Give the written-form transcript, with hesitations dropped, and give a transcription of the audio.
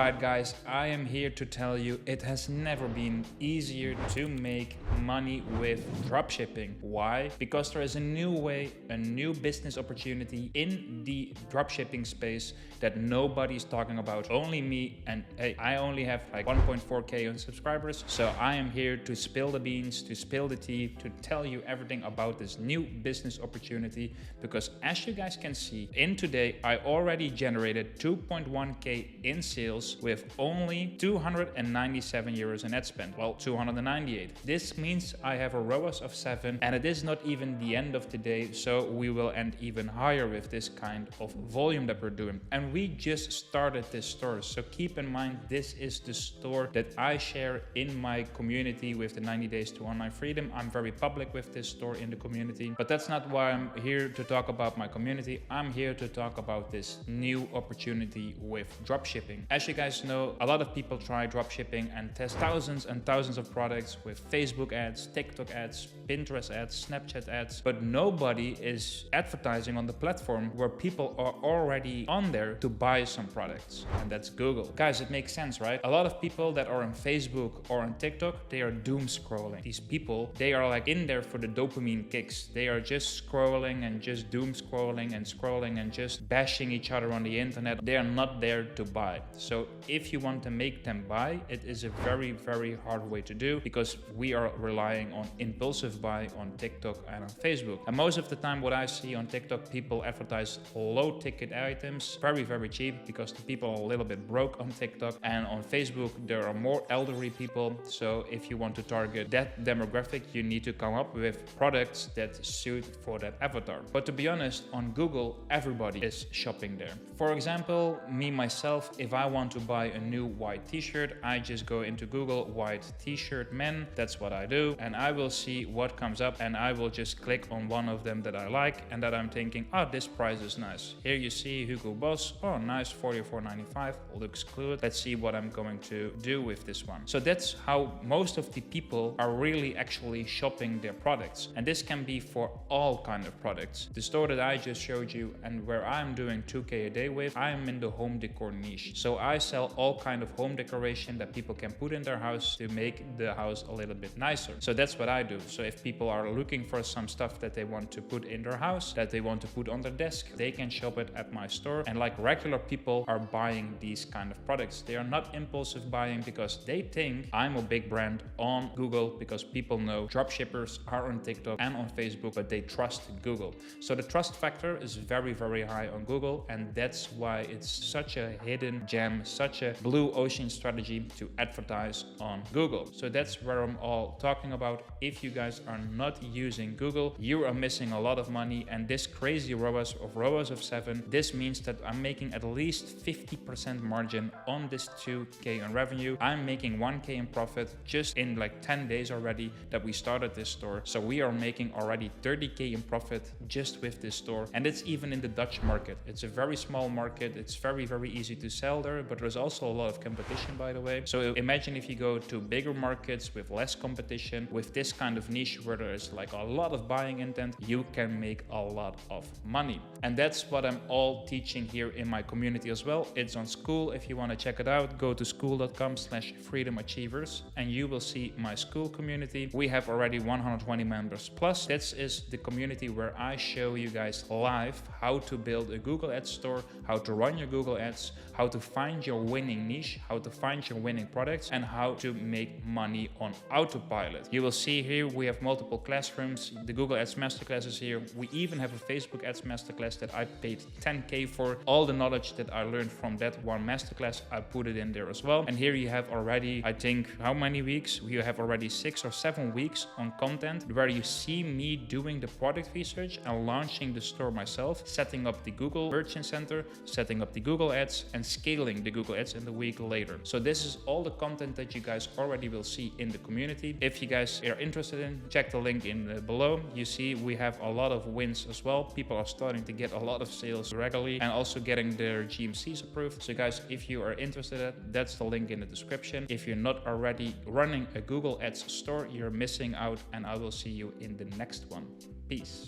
Alright guys, I am here to tell you it has never been easier to make money with dropshipping. Why? Because there is a new way, a new business opportunity in the dropshipping space that nobody's talking about. Only me, and hey, I only have like 1.4k on subscribers. So I am here to spill the beans, to spill the tea, to tell you everything about this new business opportunity. Because as you guys can see, in today, I already generated 2.1k in sales with only 297 euros in ad spend. Well, 298. This means I have a ROAS of 7, and it is not even the end of the day, so we will end even higher with this kind of volume that we're doing. And we just started this store, so keep in mind this is the store that I share in my community with the 90 days to online freedom. I'm very public with this store in the community, but that's not why I'm here to talk about my community. I'm here to talk about this new opportunity with dropshipping. As you guys know, a lot of people try dropshipping and test thousands and thousands of products with Facebook ads, TikTok ads, Pinterest ads, Snapchat ads, but nobody is advertising on the platform where people are already on there to buy some products, and that's Google. Guys, it makes sense, right? A lot of people that are on Facebook or on TikTok, they are doom scrolling. These people, they are like in there for the dopamine kicks. They are just scrolling and just doom scrolling and just bashing each other on the internet. They are not there to buy. So if you want to make them buy, it is a very, very hard way to do, because we are relying on impulsive buy on TikTok and on Facebook. And most of the time what I see on TikTok, people advertise low ticket items, very, very cheap, because the people are a little bit broke on TikTok. And on Facebook, there are more elderly people. So if you want to target that demographic, you need to come up with products that suit for that avatar. But to be honest, on Google, everybody is shopping there. For example, me, myself, if I want to buy a new white t-shirt, I just go into Google white t-shirt men. That's what I do. And I will see what comes up, and I will just click on one of them that I like and that I'm thinking, oh, this price is nice. Here you see Hugo Boss. Oh, nice, 44.95. Looks good. Let's see what I'm going to do with this one. So that's how most of the people are really actually shopping their products. And this can be for all kind of products. The store that I just showed you and where I'm doing 2k a day with, I'm in the home decor niche. So I sell all kind of home decoration that people can put in their house to make the house a little bit nicer. So that's what I do. So if people are looking for some stuff that they want to put in their house, that they want to put on their desk, they can shop it at my store. And like regular people are buying these kind of products. They are not impulsive buying because they think I'm a big brand on Google, because people know dropshippers are on TikTok and on Facebook, but they trust Google. So the trust factor is very, very high on Google, and that's why it's such a hidden gem, such a blue ocean strategy to advertise on Google. So that's where I'm all talking about. If you guys are not using Google, you are missing a lot of money. And this crazy ROAS of 7, this means that I'm making at least 50% margin on this 2k in revenue. I'm making 1k in profit just in like 10 days already that we started this store. So we are making already 30k in profit just with this store. And it's even in the Dutch market. It's a very small market. It's very, very easy to sell there, but there's also a lot of competition, by the way. So imagine if you go to bigger markets with less competition, with this kind of niche where there is like a lot of buying intent, you can make a lot of money. And that's what I'm all teaching here in my community as well. It's on School. If you want to check it out, go to school.com/freedomachievers and you will see my School community. We have already 120 members plus. This is the community where I show you guys live how to build a Google Ads store, how to run your Google Ads, how to find your winning niche, how to find your winning products, and how to make money on autopilot. You will see here we have multiple classrooms. The Google Ads Masterclass is here. We even have a Facebook Ads Masterclass that I paid 10k for. All the knowledge that I learned from that one masterclass, I put it in there as well. And here you have already, I think, how many weeks? You have already 6 or 7 weeks on content where you see me doing the product research and launching the store myself, setting up the Google Merchant Center, setting up the Google Ads, and scaling the Google Ads in the week later. So this is all the content that you guys already will see in the community. If you guys are interested in, check the link in below. You see we have a lot of wins as well. People are starting to get a lot of sales regularly and also getting their GMCs approved. So guys, if you are interested, that's the link in the description. If you're not already running a Google Ads store, you're missing out, and I will see you in the next one. Peace.